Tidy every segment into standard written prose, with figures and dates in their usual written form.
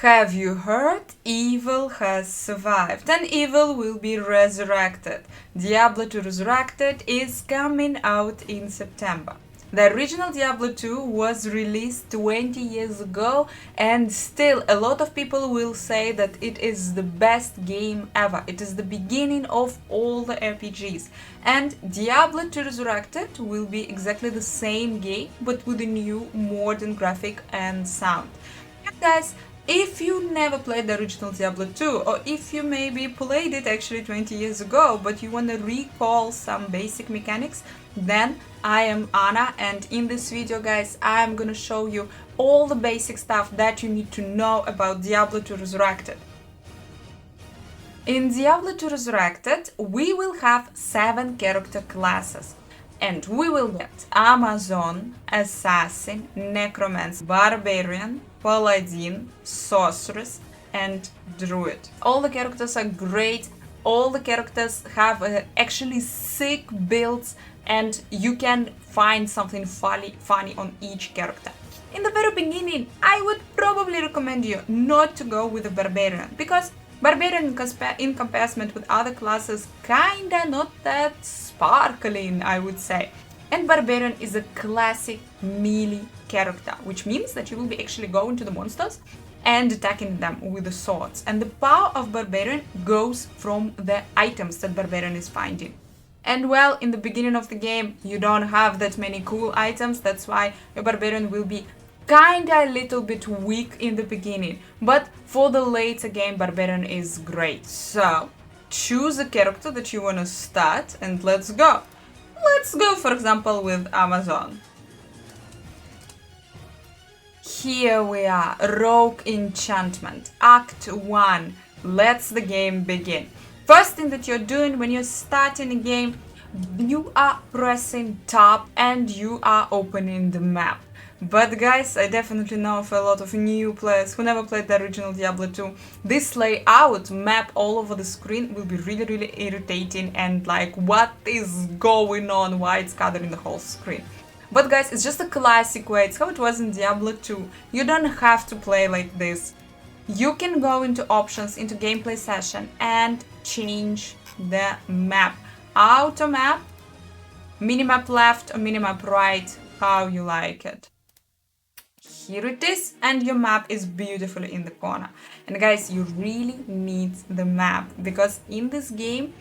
Have you heard? Evil has survived and evil will be resurrected. Diablo 2 Resurrected is coming out in September. The original Diablo 2 was released 20 years ago and still a lot of people will say that it is the best game ever. It is the beginning of all the RPGs. And Diablo 2 Resurrected will be exactly the same game but with a new modern graphic and sound. And guys, if you never played the original Diablo 2, or if you maybe played it actually 20 years ago, but you want to recall some basic mechanics, then I am Anna, and in this video, guys, I'm gonna show you all the basic stuff that you need to know about Diablo 2 Resurrected. In Diablo 2 Resurrected, we will have 7 character classes. And we will get Amazon, Assassin, Necromancer, Barbarian, Paladin, Sorceress, and Druid. All the characters are great, all the characters have actually sick builds, and you can find something funny on each character. In the very beginning, I would probably recommend you not to go with the Barbarian, because Barbarian in comparison with other classes kinda not that sparkling, I would say. And Barbarian is a classic melee character, which means that you will be actually going to the monsters and attacking them with the swords. And the power of Barbarian goes from the items that Barbarian is finding. And well, in the beginning of the game, you don't have that many cool items, that's why your Barbarian will be kinda a little bit weak in the beginning, but for the later game, Barbarian is great. So, choose a character that you wanna start and let's go. Let's go, for example, with Amazon. Here we are, Rogue Enchantment, Act 1. Let's the game begin. First thing that you're doing when you're starting a game, you are pressing tab and you are opening the map. But guys, I definitely know of a lot of new players who never played the original Diablo 2. This layout, map all over the screen, will be really irritating and like, what is going on? Why it's covering the whole screen? But guys, it's just a classic way. It's how it was in Diablo 2. You don't have to play like this. You can go into options, into gameplay session and change the map. Auto map, minimap left or minimap right, how you like it. Here it is, and your map is beautifully in the corner. And guys, you really need the map, because in this game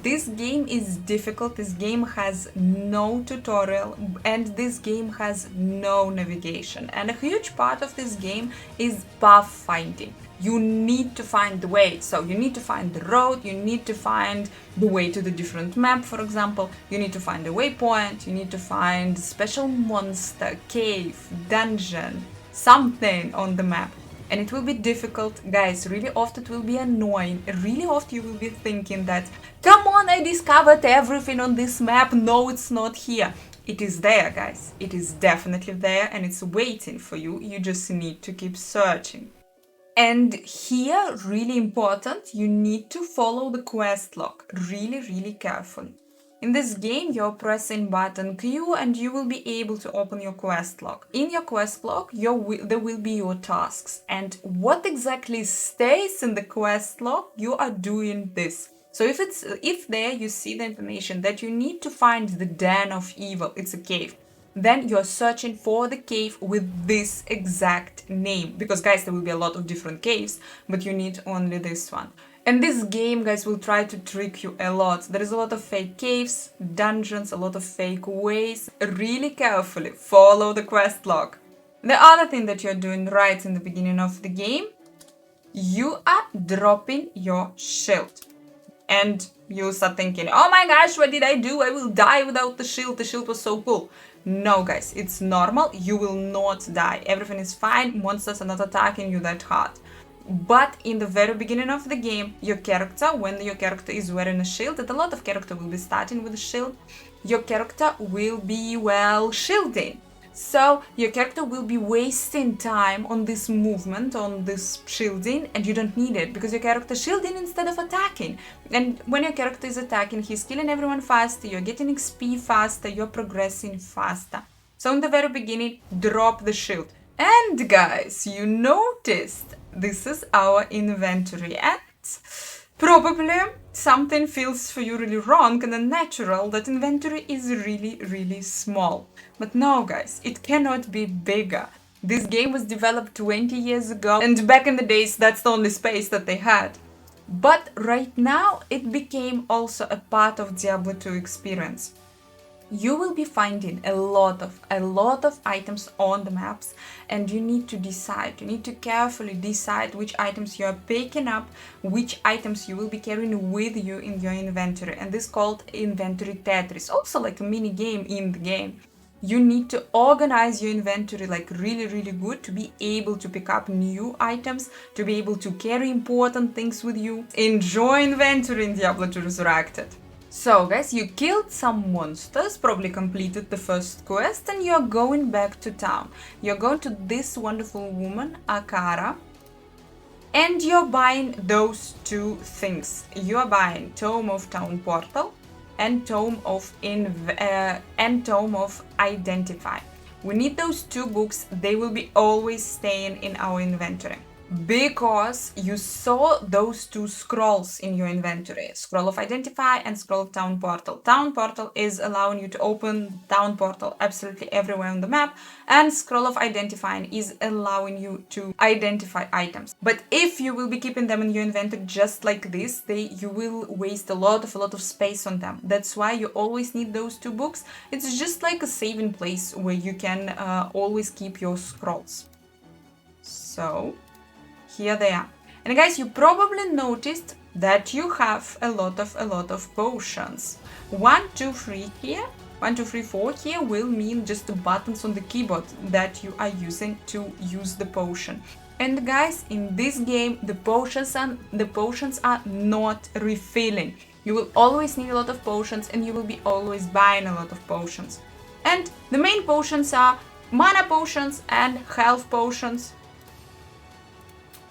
is difficult. This game has no tutorial and this game has no navigation. And a huge part of this game is path finding. You need to find the way. So you need to find the road, you need to find the way to the different map, for example. You need to find a waypoint, you need to find special monster, cave, dungeon, something on the map. And it will be difficult, guys, really often it will be annoying. Really often you will be thinking that, come on, I discovered everything on this map, no, it's not here. It is there, guys, it is definitely there and it's waiting for you, you just need to keep searching. And here, really important, you need to follow the quest log really carefully. In this game, you're pressing button Q and you will be able to open your quest log. In your quest log, there will be your tasks. And what exactly stays in the quest log, you are doing this. So if there you see the information that you need to find the den of evil, it's a cave, then you're searching for the cave with this exact name. Because guys, there will be a lot of different caves, but you need only this one. And this game, guys, will try to trick you a lot. There is a lot of fake caves, dungeons, a lot of fake ways. Really carefully follow the quest log. The other thing that you're doing right in the beginning of the game, you are dropping your shield. And you start thinking, oh my gosh, what did I do? I will die without the shield. The shield was so cool. No, guys, it's normal. You will not die. Everything is fine. Monsters are not attacking you that hard. But in the very beginning of the game, your character, when your character is wearing a shield, and a lot of characters will be starting with a shield, your character will be, well, shielding. So your character will be wasting time on this movement, on this shielding, and you don't need it, because your character is shielding instead of attacking. And when your character is attacking, he's killing everyone faster, you're getting XP faster, you're progressing faster. So in the very beginning, drop the shield. And guys, you noticed this is our inventory, and probably something feels for you really wrong and unnatural, that inventory is really small. But no guys, it cannot be bigger. This game was developed 20 years ago, and back in the days that's the only space that they had. But right now it became also a part of Diablo 2 experience. You will be finding a lot of items on the maps, and you need to carefully decide which items you are picking up, which items you will be carrying with you in your inventory, and this is called inventory Tetris, also like a mini game in the game. You need to organize your inventory like really good to be able to pick up new items, to be able to carry important things with you. Enjoy inventory in Diablo 2 Resurrected. So guys, you killed some monsters, probably completed the first quest, and you're going back to town. You're going to this wonderful woman, Akara, and you're buying those two things. You're buying Tome of Town Portal and Tome of Identify. We need those two books. They will be always staying in our inventory, because you saw those two scrolls in your inventory, Scroll of Identify and Scroll of Town Portal. Town Portal is allowing you to open Town Portal absolutely everywhere on the map, and Scroll of Identifying is allowing you to identify items. But if you will be keeping them in your inventory just like this, you will waste a lot of space on them. That's why you always need those two books. It's just like a saving place where you can always keep your scrolls. So here they are. And guys, you probably noticed that you have a lot of potions. 1, 2, 3 here. 1, 2, 3, 4 here will mean just the buttons on the keyboard that you are using to use the potion. And guys, in this game, the potions are not refilling. You will always need a lot of potions, and you will be always buying a lot of potions. And the main potions are mana potions and health potions.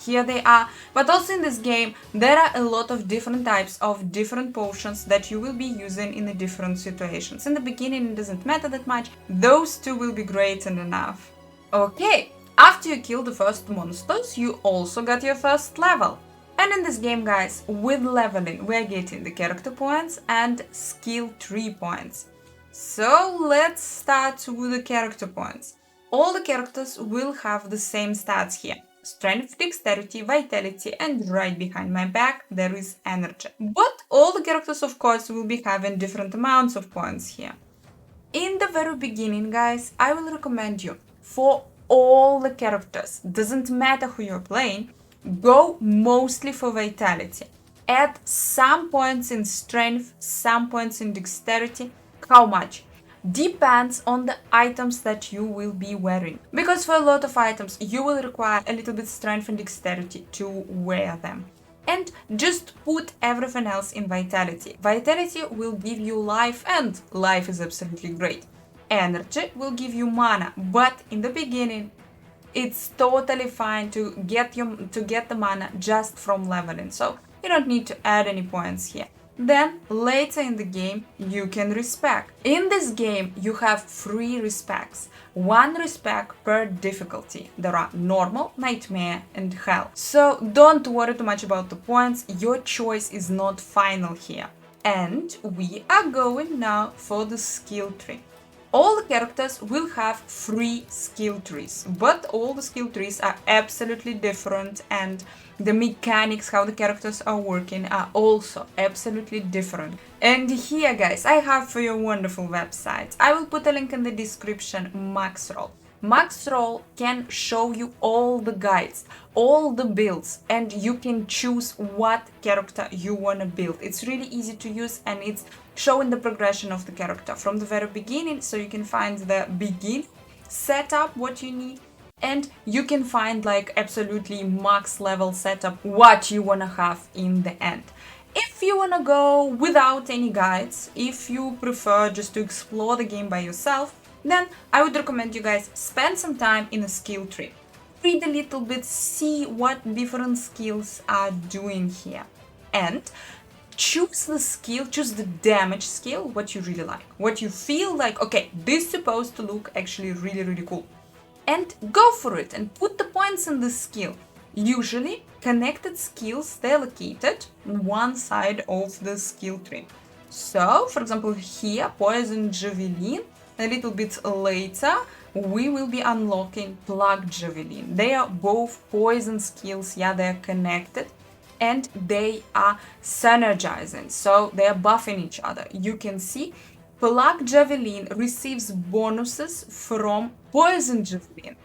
Here they are. But also in this game, there are a lot of different types of different potions that you will be using in the different situations. In the beginning, it doesn't matter that much. Those two will be great and enough. Okay, after you kill the first monsters, you also got your first level. And in this game, guys, with leveling, we're getting the character points and skill tree points. So let's start with the character points. All the characters will have the same stats here. Strength, dexterity, vitality, and right behind my back there is energy. But all the characters, of course, will be having different amounts of points here. In the very beginning, guys, I will recommend you, for all the characters, doesn't matter who you're playing, go mostly for vitality. Add some points in strength, some points in dexterity. How much? Depends on the items that you will be wearing. Because for a lot of items, you will require a little bit strength and dexterity to wear them. And just put everything else in vitality. Vitality will give you life, and life is absolutely great. Energy will give you mana, but in the beginning, it's totally fine to get the mana just from leveling. So you don't need to add any points here. Then, later in the game, you can respec. In this game, you have 3 respecs. 1 respec per difficulty. There are normal, nightmare, and hell. So don't worry too much about the points. Your choice is not final here. And we are going now for the skill tree. All the characters will have 3 skill trees, but all the skill trees are absolutely different, and the mechanics, how the characters are working, are also absolutely different. And here, guys, I have for you a wonderful website. I will put a link in the description, Maxroll. Maxroll can show you all the guides, all the builds, and you can choose what character you want to build. It's really easy to use, and it's showing the progression of the character from the very beginning, so you can find the begin setup, what you need, and you can find like absolutely max level setup, what you want to have in the end. If you want to go without any guides, if you prefer just to explore the game by yourself, then I would recommend you guys spend some time in a skill tree. Read a little bit, see what different skills are doing here. And choose the skill, choose the damage skill, what you really like. What you feel like, okay, this is supposed to look actually really cool. And go for it and put the points in the skill. Usually, connected skills stay located on one side of the skill tree. So, for example, here, Poison Javelin, a little bit later, we will be unlocking Plug Javelin. They are both poison skills, yeah, they are connected and they are synergizing, so they are buffing each other. You can see Plug Javelin receives bonuses from Poison Javelin.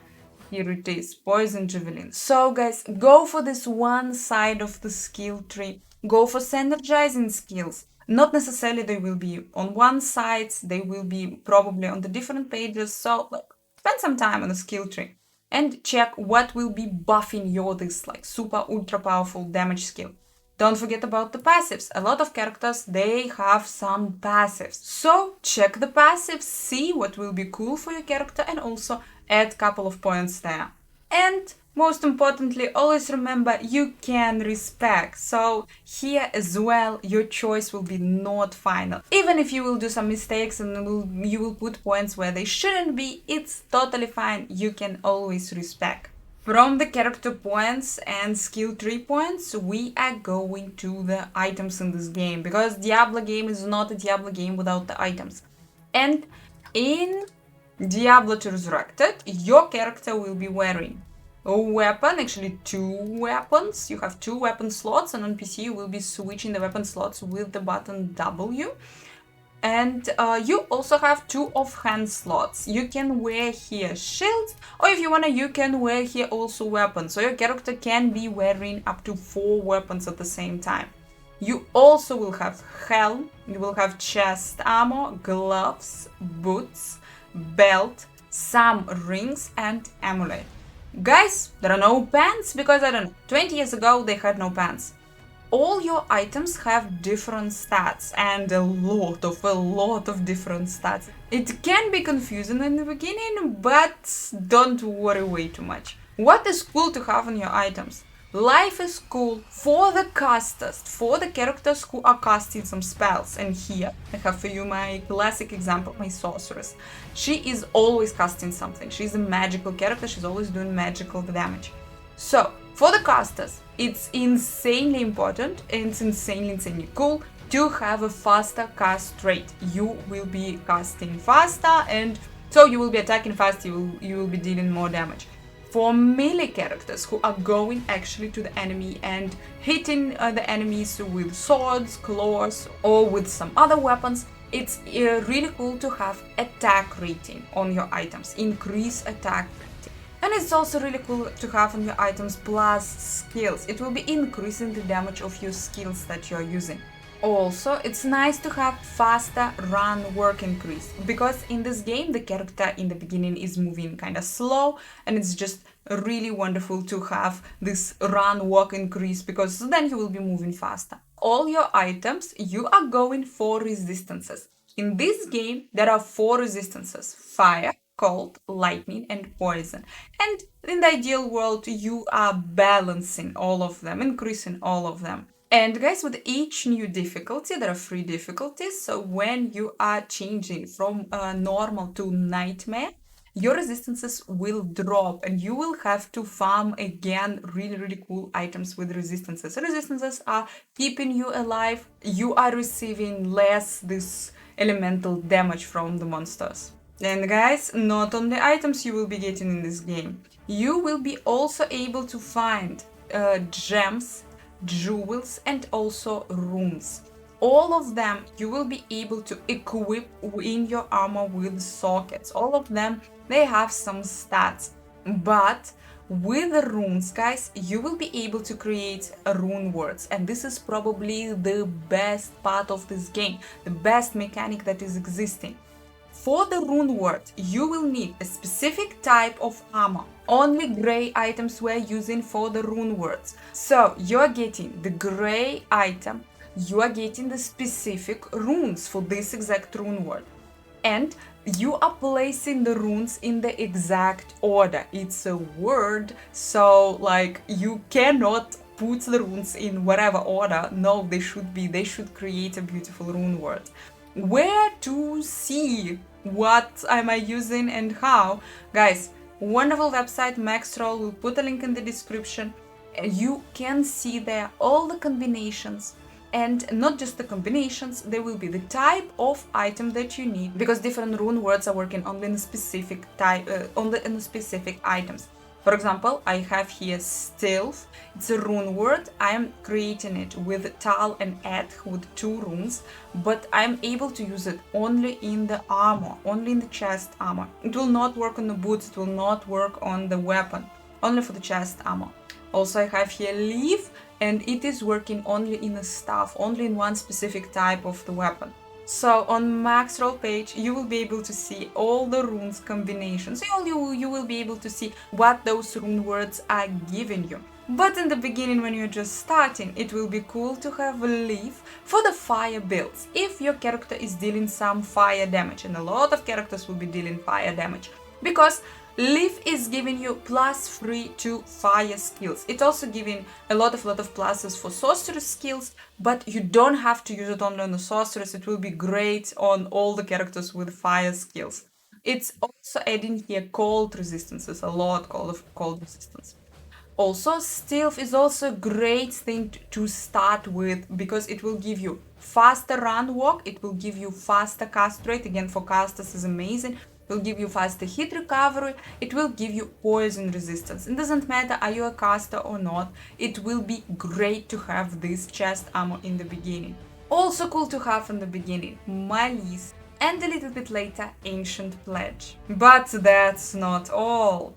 Here it is, Poison Javelin. So guys, go for this one side of the skill tree. Go for synergizing skills. Not necessarily they will be on one side, they will be probably on the different pages. So like, spend some time on the skill tree and check what will be buffing your this like super ultra powerful damage skill. Don't forget about the passives. A lot of characters, they have some passives. So check the passives, see what will be cool for your character and also add a couple of points there. And most importantly, always remember you can respec. So here as well, your choice will be not final. Even if you will do some mistakes and you will put points where they shouldn't be, it's totally fine. You can always respec. From the character points and skill tree points, we are going to the items in this game, because Diablo game is not a Diablo game without the items. And in Diablo 2 Resurrected, your character will be wearing a weapon, actually 2 weapons. You have 2 weapon slots, and on PC you will be switching the weapon slots with the button W. And you also have 2 offhand slots. You can wear here shields, or if you wanna, you can wear here also weapons. So your character can be wearing up to 4 weapons at the same time. You also will have helm, you will have chest armor, gloves, boots, belt, some rings and amulet. Guys, there are no pants because I don't know, 20 years ago they had no pants. All your items have different stats and a lot of different stats. It can be confusing in the beginning, but don't worry way too much. What is cool to have on your items? Life is cool for the casters, for the characters who are casting some spells. And here I have for you my classic example, my sorceress. She is always casting something. She's a magical character, she's always doing magical damage. So, for the casters, it's insanely important and it's insanely cool to have a faster cast rate. You will be casting faster, and so you will be attacking fast, you will be dealing more damage. For melee characters who are going actually to the enemy and hitting the enemies with swords, claws, or with some other weapons, it's really cool to have attack rating on your items, increase attack rating. And it's also really cool to have on your items plus skills. It will be increasing the damage of your skills that you are using. Also, it's nice to have faster run work increase, because in this game the character in the beginning is moving kind of slow, and it's just really wonderful to have this run walk increase, because then you will be moving faster. All your items, you are going for resistances. In this game there are 4 resistances: fire, cold, lightning and poison. And in the ideal world you are balancing all of them, increasing all of them. And guys, with each new difficulty, there are 3 difficulties, so when you are changing from normal to nightmare, your resistances will drop and you will have to farm again really cool items with resistances. Resistances are keeping you alive, you are receiving less this elemental damage from the monsters. And guys, not only items you will be getting in this game, you will be also able to find gems, jewels and also runes. All of them you will be able to equip in your armor with sockets. All of them, they have some stats. But with the runes, guys, you will be able to create rune words, and this is probably the best part of this game, the best mechanic that is existing. For the rune word, you will need a specific type of armor. Only gray items were using for the rune words. So you're getting the gray item, you are getting the specific runes for this exact rune word. And you are placing the runes in the exact order. It's a word, so like you cannot put the runes in whatever order. No, they should create a beautiful rune word. Where to see what am I using and how? Guys, wonderful website Maxroll, will put a link in the description. You can see there all the combinations, and not just the combinations, there will be the type of item that you need, because different rune words are working only in a specific type, only in specific items. For example, I have here Stealth. It's a rune word. I am creating it with Tal and Ed with 2 runes, but I'm able to use it only in the armor, only in the chest armor. It will not work on the boots, it will not work on the weapon, only for the chest armor. Also, I have here Leaf, and it is working only in a staff, only in one specific type of the weapon. So on max roll page, you will be able to see all the runes combinations. You will be able to see what those rune words are giving you. But in the beginning, when you're just starting, it will be cool to have a Leaf for the fire builds. If your character is dealing some fire damage, and a lot of characters will be dealing fire damage, because Leaf is giving you +3 to fire skills. It's also giving a lot of pluses for sorceress skills, but you don't have to use it only on the sorceress. It will be great on all the characters with fire skills. It's also adding here cold resistances, a lot of cold resistance. Also, Stealth is also a great thing to start with, because it will give you faster run walk, it will give you faster cast rate, again for casters is amazing. It will give you faster hit recovery, it will give you poison resistance. It doesn't matter are you a caster or not, it will be great to have this chest armor in the beginning. Also cool to have in the beginning, Malice, and a little bit later, Ancient Pledge. But that's not all.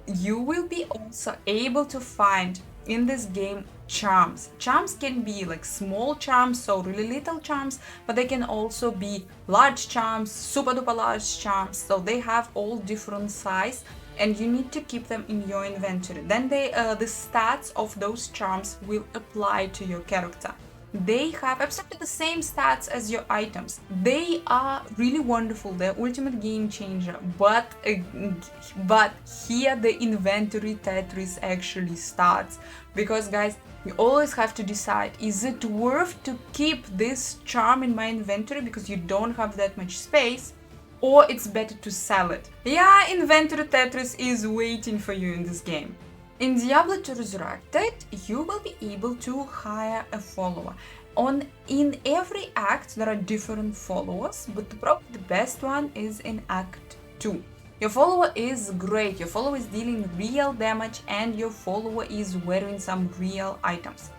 You will be also able to find in this game charms. Charms can be like small charms, so really little charms, but they can also be large charms, super duper large charms, so they have all different size, and you need to keep them in your inventory. Then the stats of those charms will apply to your character. They have absolutely the same stats as your items. They are really wonderful, they're ultimate game changer, but here the inventory Tetris actually starts. Because guys, you always have to decide, is it worth to keep this charm in my inventory because you don't have that much space, or it's better to sell it? Yeah, inventory Tetris is waiting for you in this game. In Diablo 2 Resurrected, you will be able to hire a follower. In every act there are different followers, but probably the best one is in Act 2. Your follower is great, your follower is dealing real damage, and your follower is wearing some real items.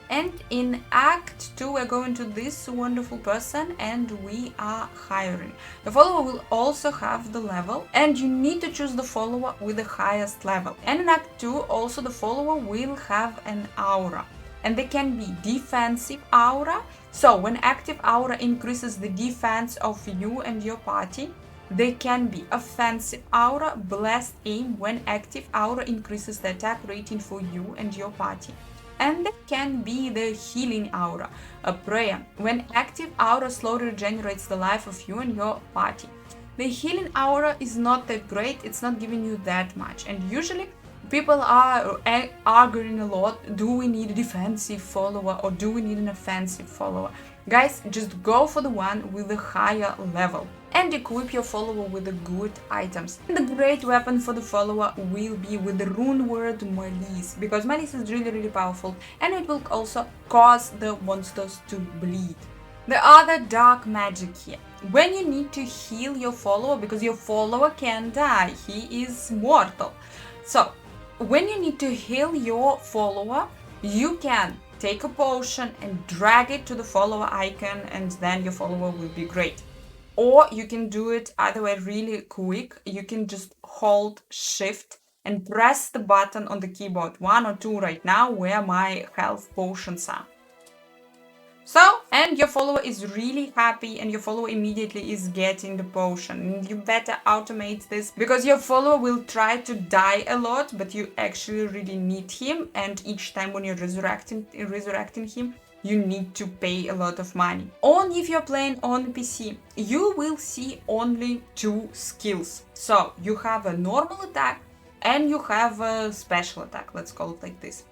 And in Act 2 we're going to this wonderful person and we are hiring. The follower will also have the level, and you need to choose the follower with the highest level. And in Act 2 also the follower will have an aura. And they can be defensive aura, so when active aura increases the defense of you and your party. They can be offensive aura, blessed aim, when active aura increases the attack rating for you and your party. And they can be the healing aura, a prayer, when active aura slowly regenerates the life of you and your party. The healing aura is not that great, it's not giving you that much, and usually people are arguing a lot, do we need a defensive follower or do we need an offensive follower? Guys, just go for the one with the higher level and equip your follower with the good items. And the great weapon for the follower will be with the rune word Malice, because Malice is really powerful and it will also cause the monsters to bleed. The other dark magic here, when you need to heal your follower, because your follower can die, he is mortal. So when you need to heal your follower, you can take a potion and drag it to the follower icon, and then your follower will be great. Or you can do it either way really quick. You can just hold shift and press the button on the keyboard, 1 or 2 right now, where my health potions are. So, and your follower is really happy and your follower immediately is getting the potion. You better automate this, because your follower will try to die a lot, but you actually really need him, and each time when you're resurrecting him, you need to pay a lot of money. Only if you're playing on PC, you will see only 2 skills. So you have a normal attack and you have a special attack, let's call it like this.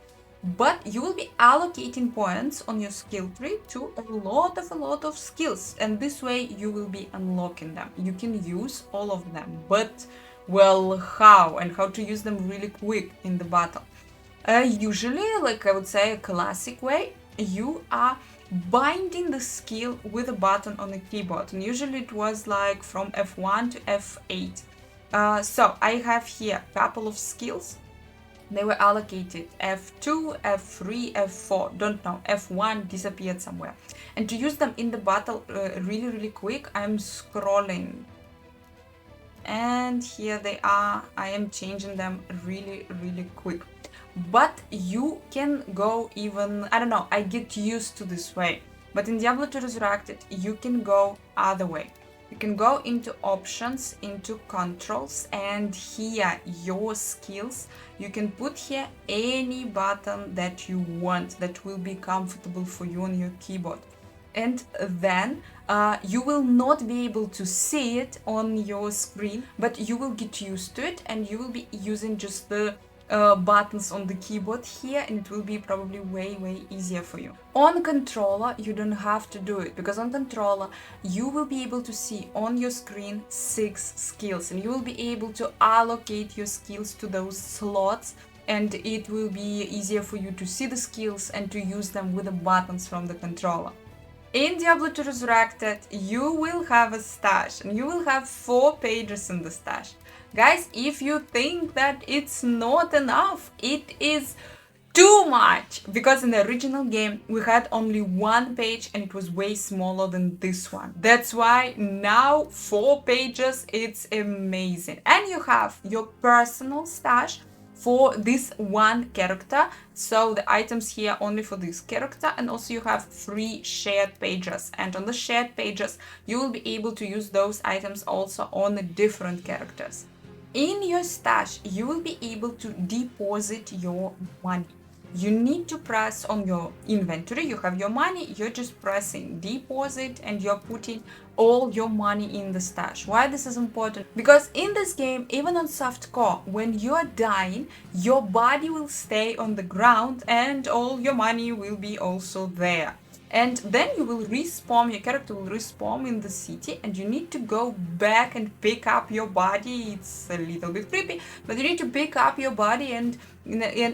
But you will be allocating points on your skill tree to a lot of skills, and this way you will be unlocking them. You can use all of them, but well, how? And how to use them really quick in the battle. Usually, like I would say, a classic way, you are binding the skill with a button on the keyboard, and usually it was like from F1 to F8. So I have here a couple of skills. They were allocated F2, F3, F4, don't know, F1 disappeared somewhere. And to use them in the battle really quick, I'm scrolling. And here they are. I am changing them really quick. But you can go even, I don't know, I get used to this way. But in Diablo 2 Resurrected, you can go other way. You can go into options, into controls, and here your skills. You can put here any button that you want that will be comfortable for you on your keyboard. And then you will not be able to see it on your screen, but you will get used to it and you will be using just the buttons on the keyboard here, and it will be probably way easier for you. On controller, you don't have to do it, because on controller you will be able to see on your screen 6 skills, and you will be able to allocate your skills to those slots, and it will be easier for you to see the skills and to use them with the buttons from the controller. In Diablo 2 Resurrected, you will have a stash, and you will have 4 pages in the stash. Guys, if you think that it's not enough, it is too much! Because in the original game, we had only 1 page and it was way smaller than this one. That's why now 4 pages, it's amazing. And you have your personal stash for this one character, so the items here only for this character, and also you have 3 shared pages, and on the shared pages you will be able to use those items also on different characters. In your stash you will be able to deposit your money. You need to press on your inventory, you have your money, you're just pressing deposit and you're putting all your money in the stash. Why this is important? Because in this game, even on softcore, when you're dying, your body will stay on the ground and all your money will be also there. And then you will respawn, your character will respawn in the city, and you need to go back and pick up your body. It's a little bit creepy, but you need to pick up your body and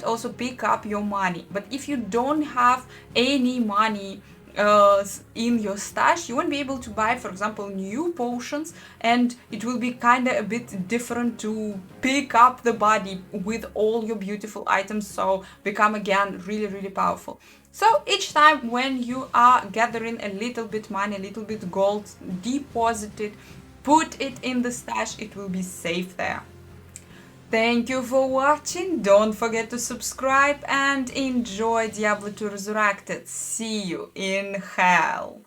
also pick up your money. But if you don't have any money in your stash, you won't be able to buy, for example, new potions, and it will be kind of a bit different to pick up the body with all your beautiful items, so become again really powerful. So each time when you are gathering a little bit money, a little bit gold, deposit it, put it in the stash, it will be safe there. Thank you for watching, don't forget to subscribe and enjoy Diablo 2 Resurrected. See you in hell!